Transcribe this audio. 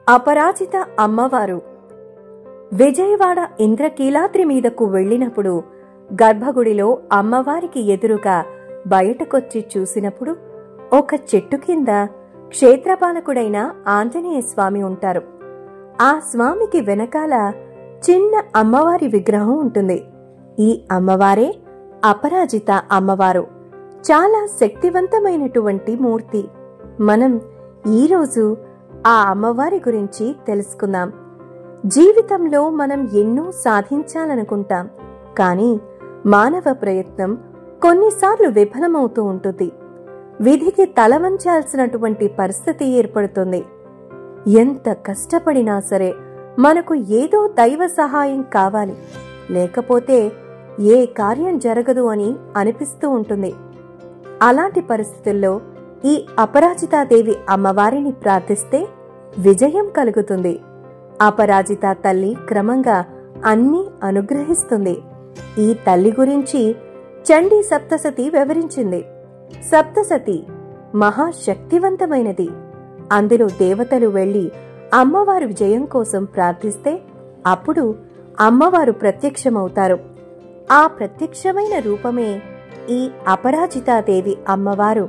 అపరాజిత అమ్మవారు విజయవాడ ఇంద్రకీలాద్రి మీదకు వెళ్ళినప్పుడు గర్భగుడిలో అమ్మవారికి ఎదురుగా బయటకొచ్చి చూసినప్పుడు ఒక చెట్టు కింద క్షేత్రపాలకుడైన ఆంజనేయ స్వామి ఉంటారు. ఆ స్వామికి వెనకాల చిన్న అమ్మవారి విగ్రహం ఉంటుంది. ఈ అమ్మవారే అపరాజిత అమ్మవారు. చాలా శక్తివంతమైనటువంటి మూర్తి. మనం ఈరోజు ఆ అమ్మవారి గురించి తెలుసుకుందాం. జీవితంలో మనం ఎన్నో సాధించాలనుకుంటాం, కానీ మానవ ప్రయత్నం కొన్నిసార్లు విఫలమవుతూ ఉంటుంది. విధికి తలవంచాల్సినటువంటి పరిస్థితి ఏర్పడుతుంది. ఎంత కష్టపడినా సరే మనకు ఏదో దైవ సహాయం కావాలి, లేకపోతే ఏ కార్యం జరగదు అని అనిపిస్తూ ఉంటుంది. అలాంటి పరిస్థితుల్లో ఈ అపరాజితాదేవి అమ్మవారిని ప్రార్థిస్తే విజయం కలుగుతుంది. అపరాజిత తల్లి క్రమంగా అన్నీ అనుగ్రహిస్తుంది. ఈ తల్లి గురించి చండీ సప్తసతి వివరించింది. సప్తసతి మహాశక్తివంతమైనది. అందులో దేవతలు వెళ్లి అమ్మవారి విజయం కోసం ప్రార్థిస్తే అప్పుడు అమ్మవారు ప్రత్యక్షమవుతారు. ఆ ప్రత్యక్షమైన రూపమే ఈ అపరాజితాదేవి అమ్మవారు.